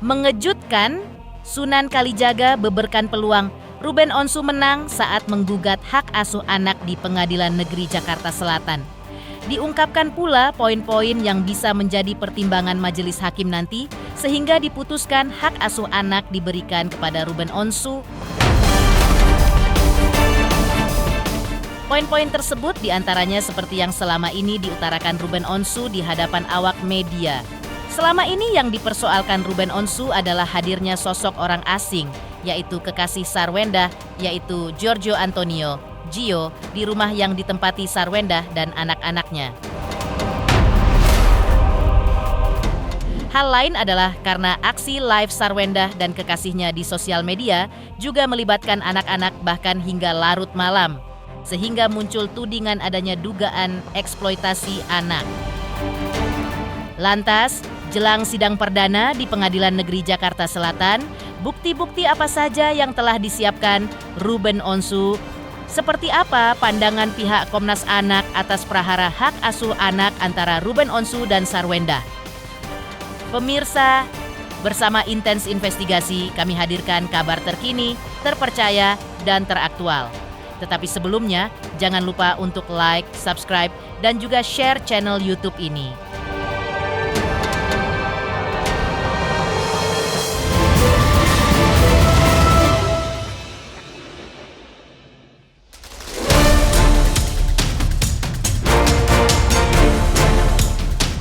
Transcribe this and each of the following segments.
Mengejutkan, Sunan Kalijaga beberkan peluang Ruben Onsu menang saat menggugat hak asuh anak di Pengadilan Negeri Jakarta Selatan. Diungkapkan pula poin-poin yang bisa menjadi pertimbangan majelis hakim nanti sehingga diputuskan hak asuh anak diberikan kepada Ruben Onsu. Poin-poin tersebut diantaranya seperti yang selama ini diutarakan Ruben Onsu di hadapan awak media. Selama ini yang dipersoalkan Ruben Onsu adalah hadirnya sosok orang asing, yaitu kekasih Sarwendah, yaitu Giorgio Antonio, Gio, di rumah yang ditempati Sarwendah dan anak-anaknya. Hal lain adalah karena aksi live Sarwendah dan kekasihnya di sosial media juga melibatkan anak-anak bahkan hingga larut malam, sehingga muncul tudingan adanya dugaan eksploitasi anak. Lantas, jelang sidang perdana di Pengadilan Negeri Jakarta Selatan, bukti-bukti apa saja yang telah disiapkan Ruben Onsu? Seperti apa pandangan pihak Komnas Anak atas prahara hak asuh anak antara Ruben Onsu dan Sarwendah? Pemirsa, bersama Intens Investigasi kami hadirkan kabar terkini, terpercaya, dan teraktual. Tetapi sebelumnya, jangan lupa untuk like, subscribe, dan juga share channel YouTube ini.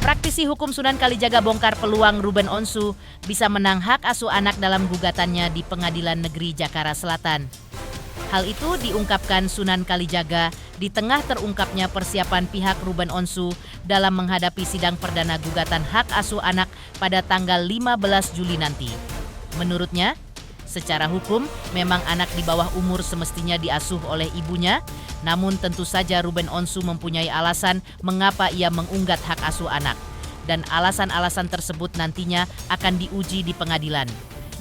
Praktisi hukum Sunan Kalijaga bongkar peluang Ruben Onsu bisa menang hak asuh anak dalam gugatannya di Pengadilan Negeri Jakarta Selatan. Hal itu diungkapkan Sunan Kalijaga di tengah terungkapnya persiapan pihak Ruben Onsu dalam menghadapi sidang perdana gugatan hak asuh anak pada tanggal 15 Juli nanti. Menurutnya, secara hukum memang anak di bawah umur semestinya diasuh oleh ibunya, namun tentu saja Ruben Onsu mempunyai alasan mengapa ia mengunggat hak asuh anak. Dan alasan-alasan tersebut nantinya akan diuji di pengadilan.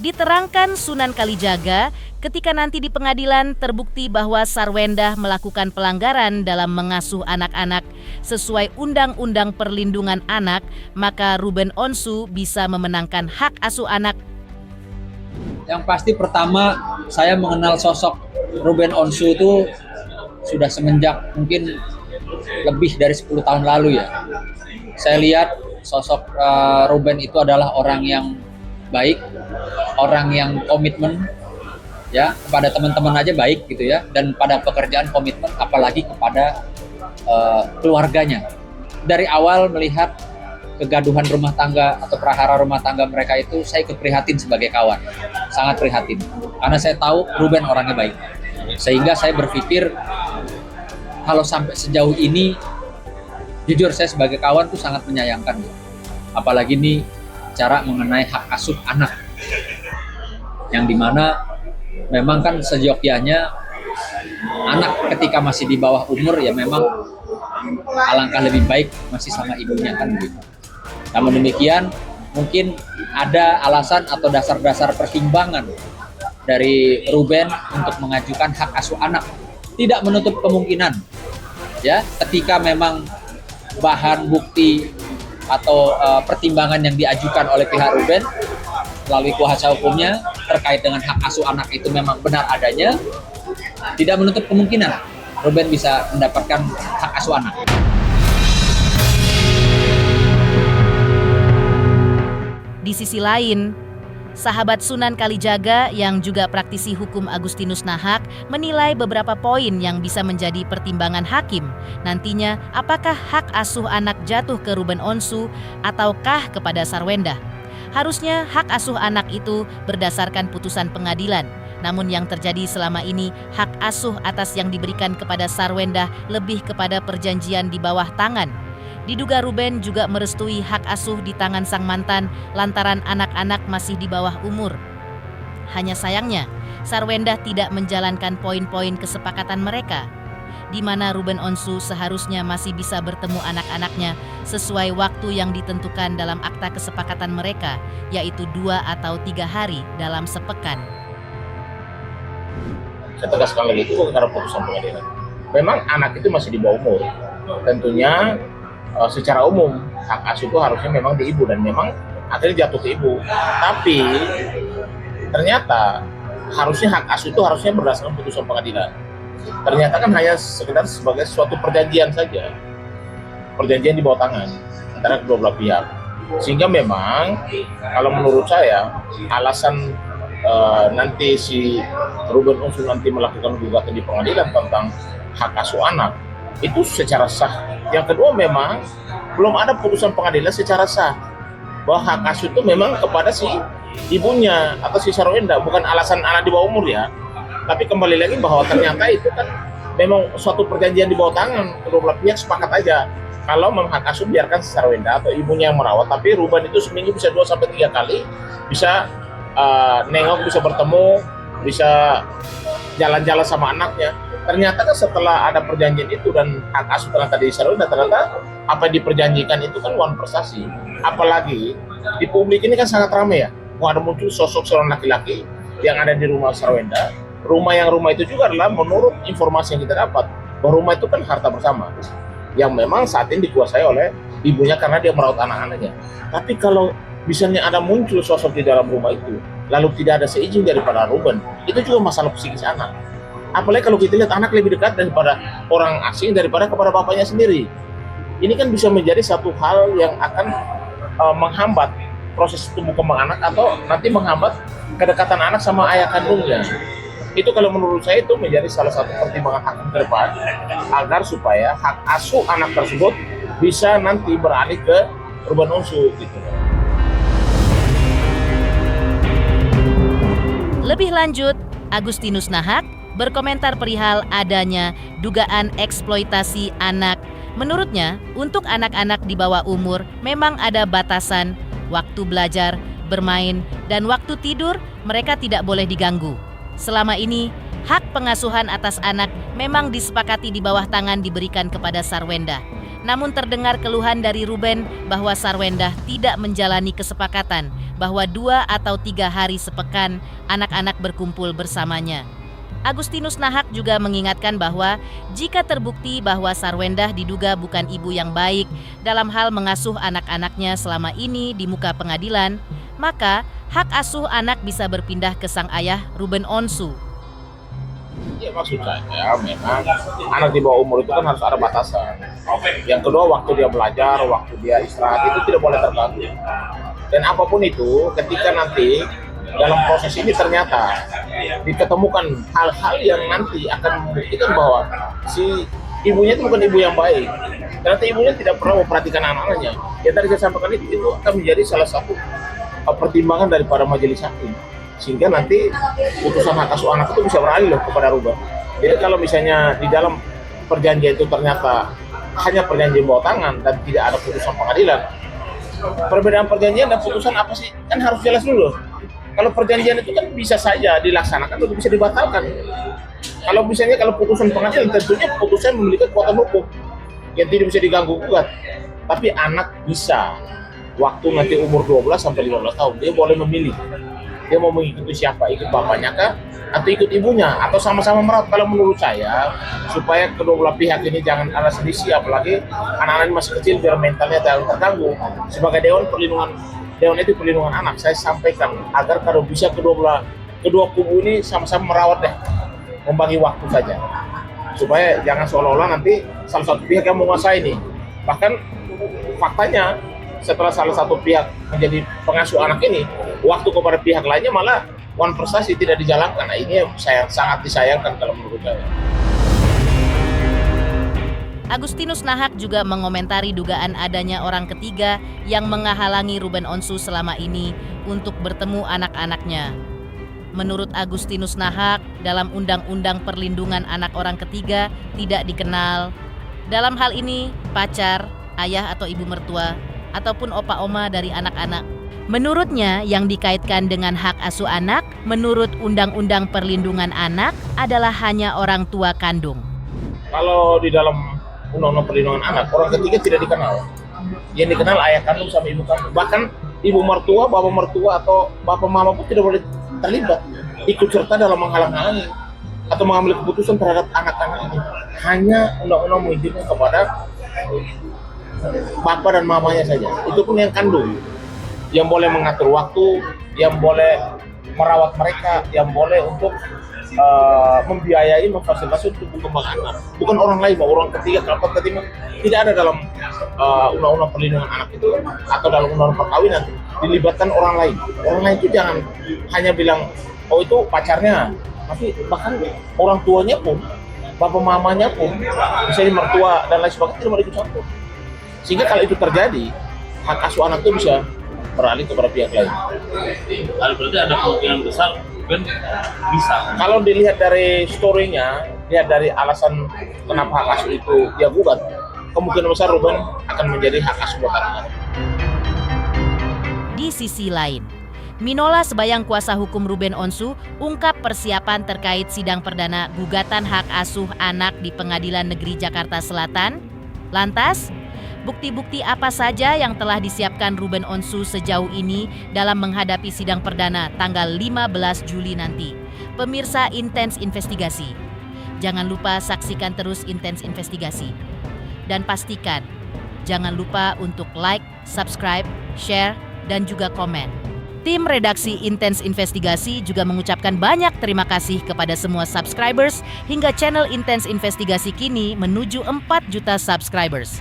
Diterangkan Sunan Kalijaga, ketika nanti di pengadilan terbukti bahwa Sarwendah melakukan pelanggaran dalam mengasuh anak-anak sesuai Undang-Undang Perlindungan Anak, maka Ruben Onsu bisa memenangkan hak asuh anak. Yang pasti pertama, saya mengenal sosok Ruben Onsu itu sudah semenjak mungkin lebih dari 10 tahun lalu ya. Saya lihat sosok Ruben itu adalah orang yang baik, orang yang komitmen ya, kepada teman-teman aja baik gitu ya, dan pada pekerjaan komitmen, apalagi kepada keluarganya. Dari awal melihat kegaduhan rumah tangga atau prahara rumah tangga mereka itu, saya ikut prihatin sebagai kawan, sangat prihatin, karena saya tahu Ruben orangnya baik. Sehingga saya berpikir kalau sampai sejauh ini, jujur saya sebagai kawan tuh sangat menyayangkan, apalagi ini cara mengenai hak asuh anak, yang dimana memang kan sejokianya anak ketika masih di bawah umur ya memang alangkah lebih baik masih sama ibunya kan gitu. Namun demikian mungkin ada alasan atau dasar-dasar pertimbangan dari Ruben untuk mengajukan hak asuh anak. Tidak menutup kemungkinan ya ketika memang bahan bukti atau pertimbangan yang diajukan oleh pihak Ruben melalui kuasa hukumnya terkait dengan hak asuh anak itu memang benar adanya, tidak menutup kemungkinan Ruben bisa mendapatkan hak asuh anak. Di sisi lain, sahabat Sunan Kalijaga yang juga praktisi hukum Agustinus Nahak menilai beberapa poin yang bisa menjadi pertimbangan hakim. Nantinya, apakah hak asuh anak jatuh ke Ruben Onsu ataukah kepada Sarwendah? Harusnya hak asuh anak itu berdasarkan putusan pengadilan. Namun yang terjadi selama ini, hak asuh atas yang diberikan kepada Sarwendah lebih kepada perjanjian di bawah tangan. Diduga Ruben juga merestui hak asuh di tangan sang mantan lantaran anak-anak masih di bawah umur. Hanya sayangnya, Sarwendah tidak menjalankan poin-poin kesepakatan mereka, di mana Ruben Onsu seharusnya masih bisa bertemu anak-anaknya sesuai waktu yang ditentukan dalam akta kesepakatan mereka, yaitu 2 atau 3 hari dalam sepekan. Saya tegaskan lagi, itu karena putusan pengadilan. Memang anak itu masih di bawah umur. Tentunya secara umum hak asuh itu harusnya memang di ibu, dan memang akhirnya jatuh ke ibu. Tapi ternyata harusnya hak asuh itu harusnya berdasarkan putusan pengadilan. Ternyata kan hanya sekedar sebagai suatu perjanjian saja, perjanjian di bawah tangan antara kedua belah pihak. Sehingga memang kalau menurut saya alasan nanti si Ruben Onsu nanti melakukan gugatan di pengadilan tentang hak asuh anak itu secara sah. Yang kedua, memang belum ada putusan pengadilan secara sah bahwa hak asuh itu memang kepada si ibunya atau si Sarwenda, bukan alasan anak di bawah umur ya. Tapi kembali lagi bahwa ternyata itu kan memang suatu perjanjian di bawah tangan, kedua belah pihak sepakat aja kalau memang hak asuh biarkan si Sarwenda atau ibunya yang merawat, tapi Ruben itu seminggu bisa 2-3 kali bisa nengok, bisa bertemu, bisa jalan-jalan sama anaknya. Ternyata kan setelah ada perjanjian itu dan hak asuh ternyata di Sarwenda, ternyata apa yang diperjanjikan itu kan wan prestasi. Apalagi di publik ini kan sangat ramai ya, ada muncul sosok seorang laki-laki yang ada di rumah Sarwenda. Rumah itu juga adalah menurut informasi yang kita dapat bahwa rumah itu kan harta bersama yang memang saat ini dikuasai oleh ibunya karena dia merawat anak-anaknya. Tapi kalau misalnya ada muncul sosok di dalam rumah itu lalu tidak ada seizin daripada Ruben, itu juga masalah psikis anak. Apalagi kalau kita lihat anak lebih dekat daripada orang asing daripada kepada bapaknya sendiri. Ini kan bisa menjadi satu hal yang akan menghambat proses tumbuh kembang anak atau nanti menghambat kedekatan anak sama ayah kandungnya. Itu kalau menurut saya itu menjadi salah satu pertimbangan hakim ke depan agar supaya hak asuh anak tersebut bisa nanti beralih ke Ruben Onsu gitu. Lebih lanjut, Agustinus Nahak berkomentar perihal adanya dugaan eksploitasi anak. Menurutnya, untuk anak-anak di bawah umur memang ada batasan waktu belajar, bermain, dan waktu tidur mereka tidak boleh diganggu. Selama ini, hak pengasuhan atas anak memang disepakati di bawah tangan diberikan kepada Sarwenda. Namun terdengar keluhan dari Ruben bahwa Sarwenda tidak menjalani kesepakatan bahwa 2 atau 3 hari sepekan anak-anak berkumpul bersamanya. Agustinus Nahak juga mengingatkan bahwa jika terbukti bahwa Sarwenda diduga bukan ibu yang baik dalam hal mengasuh anak-anaknya selama ini di muka pengadilan, maka hak asuh anak bisa berpindah ke sang ayah Ruben Onsu. Ya maksud saya memang anak di bawah umur itu kan harus ada batasan. Yang kedua, waktu dia belajar, waktu dia istirahat itu tidak boleh terganggu. Dan apapun itu, ketika nanti dalam proses ini ternyata diketemukan hal-hal yang nanti akan membuktikan bahwa si ibunya itu bukan ibu yang baik, ternyata ibunya tidak pernah memperhatikan anak-anaknya. Ya tadi saya sampaikan itu akan menjadi salah satu pertimbangan daripada majelis hakim, sehingga nanti putusan hak asuh anak itu bisa beralih kepada Ruben. Jadi kalau misalnya di dalam perjanjian itu ternyata hanya perjanjian bawah tangan dan tidak ada putusan pengadilan, perbedaan perjanjian dan putusan apa sih? Kan harus jelas dulu. Kalau perjanjian itu kan bisa saja dilaksanakan atau bisa dibatalkan. Kalau misalnya kalau putusan pengadilan, tentunya putusan memiliki kekuatan hukum yang tidak bisa diganggu gugat. Tapi anak bisa, waktu nanti umur 12 sampai 15 tahun, dia boleh memilih. Dia mau mengikuti siapa, ikut bapaknya kah, atau ikut ibunya, atau sama-sama merawat. Kalau menurut saya, supaya kedua belah pihak ini jangan ada selisih, apalagi anak-anak masih kecil biar mentalnya tidak terganggu. Sebagai Dewan Etik Perlindungan Anak, saya sampaikan agar kalau bisa kedua kubu ini sama-sama merawat deh, membagi waktu saja, supaya jangan seolah-olah nanti salah satu pihak yang menguasai ini. Bahkan faktanya setelah salah satu pihak menjadi pengasuh anak ini, waktu kepada pihak lainnya malah wan prestasi tidak dijalankan. Nah, ini yang sangat disayangkan kalau menurut saya. Agustinus Nahak juga mengomentari dugaan adanya orang ketiga yang menghalangi Ruben Onsu selama ini untuk bertemu anak-anaknya. Menurut Agustinus Nahak, dalam Undang-Undang Perlindungan Anak orang ketiga tidak dikenal. Dalam hal ini, pacar, ayah atau ibu mertua, ataupun opa oma dari anak-anak. Menurutnya, yang dikaitkan dengan hak asuh anak menurut Undang-Undang Perlindungan Anak adalah hanya orang tua kandung. Kalau di dalam Undang-Undang Perlindungan Anak, orang ketiga tidak dikenal. Yang dikenal ayah kandung sama ibu kandung. Bahkan ibu mertua, bapak mertua, atau bapak mama pun tidak boleh terlibat, ikut serta dalam menghalang-halangi atau mengambil keputusan terhadap anak-anak ini. Hanya undang-undang mengizinkan kepada bapak dan mamanya saja. Itu pun yang kandung. yang boleh mengatur waktu, yang boleh merawat mereka, yang boleh untuk membiayai, memfasilitasi untuk perkembangan anak. Bukan orang lain, orang ketiga, keempat, kelima. Tidak ada dalam undang-undang perlindungan anak itu atau dalam undang-undang perkawinan dilibatkan orang lain. Orang lain itu jangan hanya bilang, oh itu pacarnya, tapi bahkan orang tuanya pun, bapak mamanya pun, misalnya mertua dan lain sebagainya tidak mau ikut campur. Sehingga kalau itu terjadi, hak asuh anak itu bisa beralih kepada pihak lain. Berarti ada kemungkinan besar Ben bisa. Kalau dilihat dari story-nya, lihat dari alasan kenapa hak asuh itu dia gugat, kemungkinan besar Ruben akan menjadi hak asuh buat anak. Di sisi lain, Minola sebayang kuasa hukum Ruben Onsu ungkap persiapan terkait sidang perdana gugatan hak asuh anak di Pengadilan Negeri Jakarta Selatan. Lantas, bukti-bukti apa saja yang telah disiapkan Ruben Onsu sejauh ini dalam menghadapi sidang perdana tanggal 15 Juli nanti? Pemirsa Intens Investigasi, jangan lupa saksikan terus Intens Investigasi. Dan pastikan, jangan lupa untuk like, subscribe, share, dan juga komen. Tim redaksi Intens Investigasi juga mengucapkan banyak terima kasih kepada semua subscribers hingga channel Intens Investigasi kini menuju 4 juta subscribers.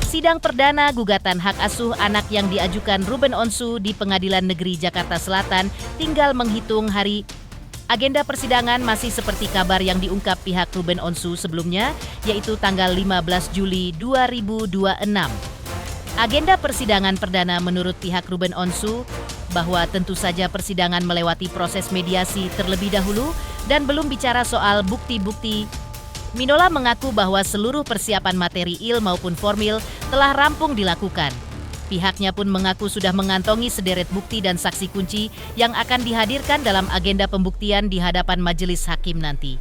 Sidang perdana gugatan hak asuh anak yang diajukan Ruben Onsu di Pengadilan Negeri Jakarta Selatan tinggal menghitung hari. Agenda persidangan masih seperti kabar yang diungkap pihak Ruben Onsu sebelumnya, yaitu tanggal 15 Juli 2026. Agenda persidangan perdana menurut pihak Ruben Onsu bahwa tentu saja persidangan melewati proses mediasi terlebih dahulu dan belum bicara soal bukti-bukti. Minola mengaku bahwa seluruh persiapan material maupun formil telah rampung dilakukan. Pihaknya pun mengaku sudah mengantongi sederet bukti dan saksi kunci yang akan dihadirkan dalam agenda pembuktian di hadapan majelis hakim nanti.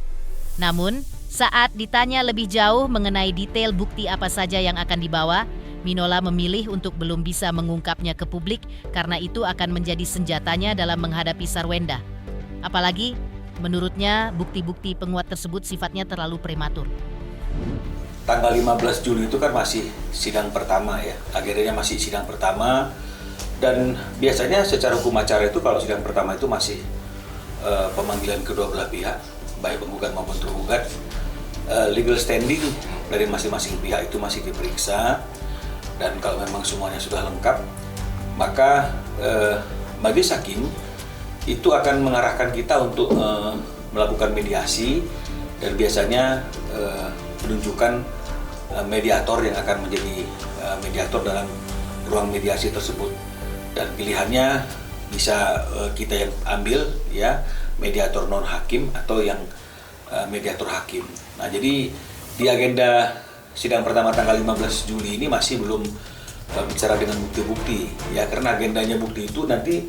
Namun, saat ditanya lebih jauh mengenai detail bukti apa saja yang akan dibawa, Minola memilih untuk belum bisa mengungkapnya ke publik karena itu akan menjadi senjatanya dalam menghadapi Sarwenda. Apalagi, menurutnya, bukti-bukti penguat tersebut sifatnya terlalu prematur. Tanggal 15 Juli itu kan masih sidang pertama ya, agendanya masih sidang pertama, dan biasanya secara hukum acara itu kalau sidang pertama itu masih pemanggilan kedua belah pihak, baik penggugat maupun tergugat, legal standing dari masing-masing pihak itu masih diperiksa, dan kalau memang semuanya sudah lengkap, maka majelis hakim itu akan mengarahkan kita untuk melakukan mediasi, dan biasanya menunjukkan mediator yang akan menjadi mediator dalam ruang mediasi tersebut, dan pilihannya bisa kita yang ambil ya, mediator non hakim atau yang mediator hakim. Nah, jadi di agenda sidang pertama tanggal 15 Juli ini masih belum bicara dengan bukti-bukti ya, karena agendanya bukti itu nanti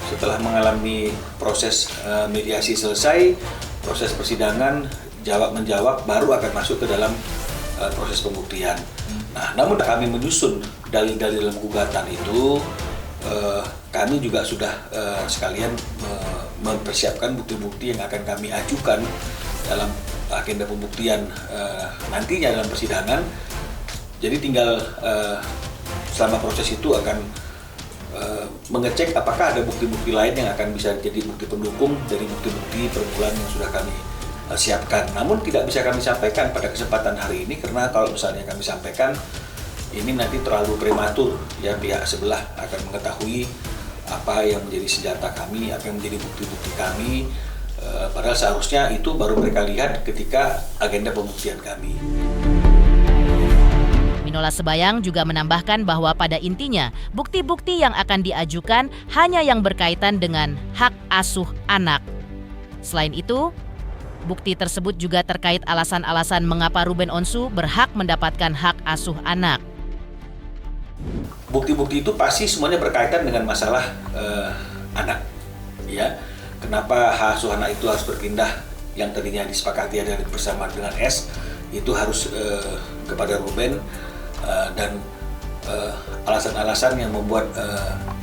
setelah mengalami proses mediasi selesai, proses persidangan, jawab-menjawab, baru akan masuk ke dalam proses pembuktian. Nah, namun kami menyusun dalil-dalil dalam gugatan itu, kami juga sudah sekalian mempersiapkan bukti-bukti yang akan kami ajukan dalam agenda pembuktian nantinya dalam persidangan. Jadi tinggal selama proses itu akan mengecek apakah ada bukti-bukti lain yang akan bisa jadi bukti pendukung dari bukti-bukti permulaan yang sudah kami siapkan. Namun tidak bisa kami sampaikan pada kesempatan hari ini karena kalau misalnya kami sampaikan ini nanti terlalu prematur ya, pihak sebelah akan mengetahui apa yang menjadi senjata kami, apa yang menjadi bukti-bukti kami, padahal seharusnya itu baru mereka lihat ketika agenda pembuktian kami. Minola Sebayang juga menambahkan bahwa pada intinya bukti-bukti yang akan diajukan hanya yang berkaitan dengan hak asuh anak. Selain itu, bukti tersebut juga terkait alasan-alasan mengapa Ruben Onsu berhak mendapatkan hak asuh anak. Bukti-bukti itu pasti semuanya berkaitan dengan masalah anak, ya. Kenapa hak asuh anak itu harus berpindah yang tadinya disepakati ada bersama dengan S, itu harus kepada Ruben, dan alasan-alasan yang membuat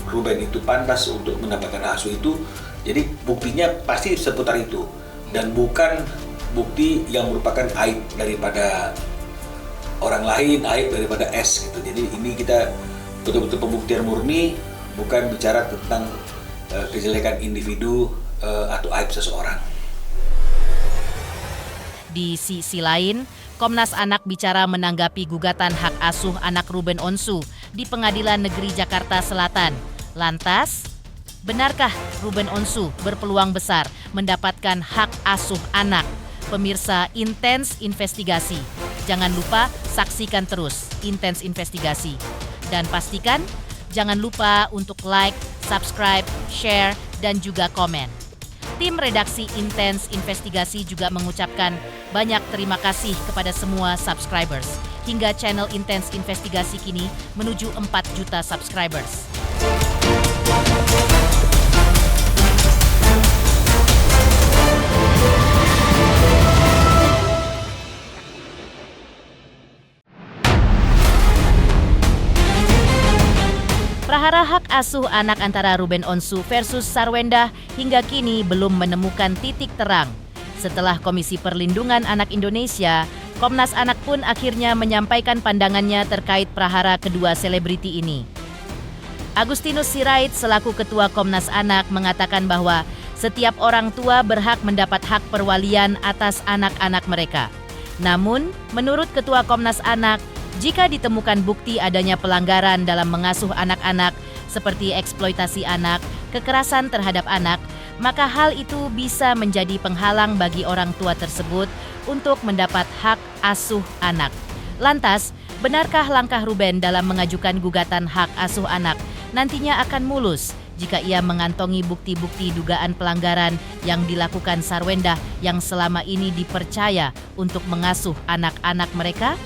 Ruben itu pantas untuk mendapatkan hak asuh itu, jadi buktinya pasti seputar itu dan bukan bukti yang merupakan aib daripada orang lain, aib daripada S gitu. Jadi ini kita betul-betul pembuktian murni, bukan bicara tentang kejelekan individu atau aib seseorang. Di sisi lain, Komnas Anak bicara menanggapi gugatan hak asuh anak Ruben Onsu di Pengadilan Negeri Jakarta Selatan. Lantas, benarkah Ruben Onsu berpeluang besar mendapatkan hak asuh anak? Pemirsa Intens Investigasi. Jangan lupa saksikan terus Intens Investigasi. Dan pastikan jangan lupa untuk like, subscribe, share, dan juga komen. Tim redaksi Intens Investigasi juga mengucapkan banyak terima kasih kepada semua subscribers. Hingga channel Intens Investigasi kini menuju 4 juta subscribers. Prahara hak asuh anak antara Ruben Onsu versus Sarwenda hingga kini belum menemukan titik terang. Setelah Komisi Perlindungan Anak Indonesia, Komnas Anak pun akhirnya menyampaikan pandangannya terkait prahara kedua selebriti ini. Agustinus Sirait selaku Ketua Komnas Anak mengatakan bahwa setiap orang tua berhak mendapat hak perwalian atas anak-anak mereka. Namun, menurut Ketua Komnas Anak, jika ditemukan bukti adanya pelanggaran dalam mengasuh anak-anak seperti eksploitasi anak, kekerasan terhadap anak, maka hal itu bisa menjadi penghalang bagi orang tua tersebut untuk mendapat hak asuh anak. Lantas, benarkah langkah Ruben dalam mengajukan gugatan hak asuh anak nantinya akan mulus jika ia mengantongi bukti-bukti dugaan pelanggaran yang dilakukan Sarwenda yang selama ini dipercaya untuk mengasuh anak-anak mereka?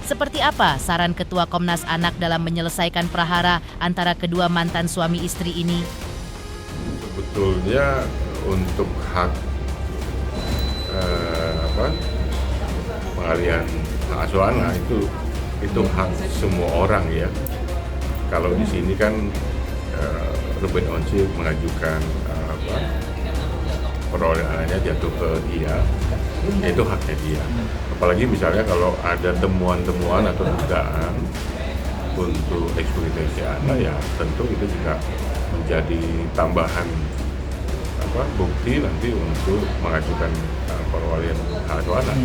Seperti apa saran Ketua Komnas Anak dalam menyelesaikan prahara antara kedua mantan suami istri ini? Sebetulnya untuk hak pengalihan hak asuh anak itu hak semua orang ya. Kalau di sini kan Ruben Onsu mengajukan perolehan anaknya jatuh ke dia, itu haknya dia. Apalagi misalnya kalau ada temuan-temuan atau dugaan untuk eksploitasi anak, ya tentu itu juga menjadi tambahan bukti nanti untuk mengajukan perwalian hak asuh anak.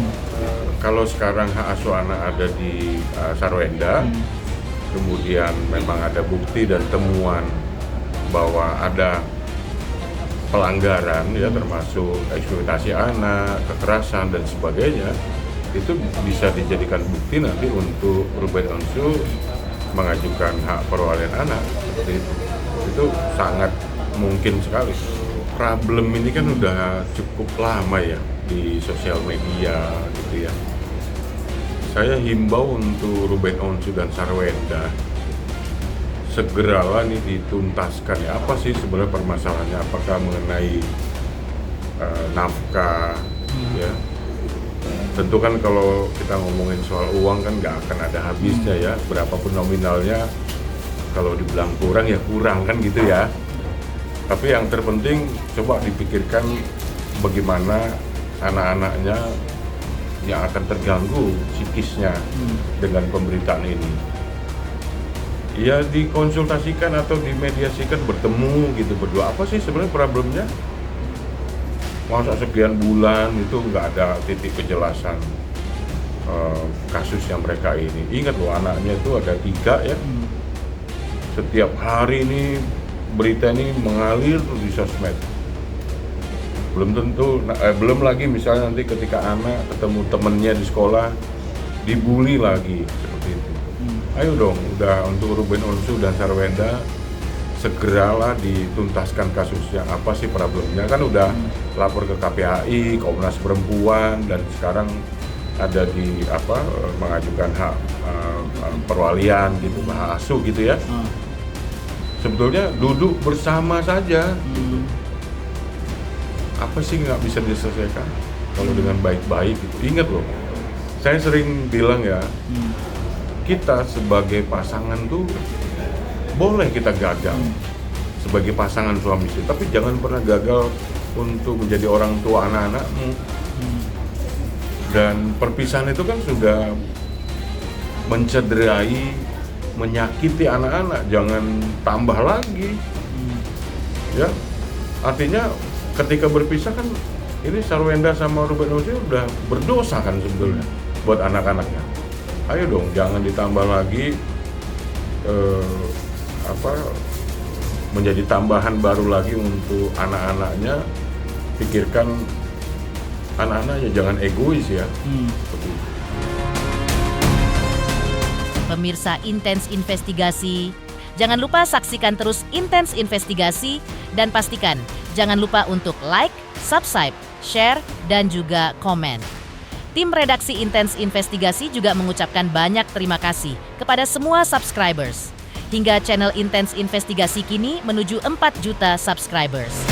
Kalau sekarang hak asuh anak ada di Sarwenda, kemudian memang ada bukti dan temuan bahwa ada pelanggaran ya, termasuk eksploitasi anak, kekerasan dan sebagainya, itu bisa dijadikan bukti nanti untuk Ruben Onsu mengajukan hak perwalian anak seperti itu. Itu sangat mungkin sekali. Problem ini kan udah cukup lama ya di sosial media gitu ya. Saya himbau untuk Ruben Onsu dan Sarwenda segeralah nih dituntaskan ya. Apa sih sebenarnya permasalahannya? Apakah mengenai nafkah ya? Tentu kan kalau kita ngomongin soal uang kan nggak akan ada habisnya ya. Berapapun nominalnya, kalau dibilang kurang ya kurang kan gitu ya. Tapi yang terpenting coba dipikirkan bagaimana anak-anaknya yang akan terganggu psikisnya dengan pemberitaan ini. Ya dikonsultasikan atau dimediasikan, bertemu gitu berdua. Apa sih sebenarnya problemnya? Masa sekian bulan itu nggak ada titik kejelasan kasusnya mereka ini. Ingat loh, anaknya itu ada 3 ya. Setiap hari ini berita ini mengalir di sosmed. Belum lagi misalnya nanti ketika anak ketemu temennya di sekolah dibully lagi seperti itu. Ayo dong, udah untuk Ruben Onsu dan Sarwenda segeralah dituntaskan kasusnya. Apa sih problemnya? Kan udah lapor ke KPAI, Komnas Perempuan, dan sekarang ada di mengajukan hak perwalian gitu, hak asuh gitu ya. Sebetulnya duduk bersama saja. Gitu. Apa sih nggak bisa diselesaikan kalau dengan baik-baik gitu. Ingat loh, saya sering bilang ya, kita sebagai pasangan tuh boleh kita gagal, sebagai pasangan suami istri, tapi jangan pernah gagal untuk menjadi orang tua anak-anakmu. Dan perpisahan itu kan sudah mencederai, menyakiti anak-anak, jangan tambah lagi. Ya, artinya ketika berpisah kan ini Sarwenda sama Ruben Onsu udah berdosa kan sebetulnya buat anak-anaknya. Ayo dong, jangan ditambah lagi menjadi tambahan baru lagi untuk anak-anaknya. Pikirkan anak-anaknya, jangan egois ya. Seperti itu. Pemirsa Intens Investigasi, jangan lupa saksikan terus Intens Investigasi dan pastikan jangan lupa untuk like, subscribe, share, dan juga komen. Tim redaksi Intens Investigasi juga mengucapkan banyak terima kasih kepada semua subscribers. Hingga channel Intens Investigasi kini menuju 4 juta subscribers.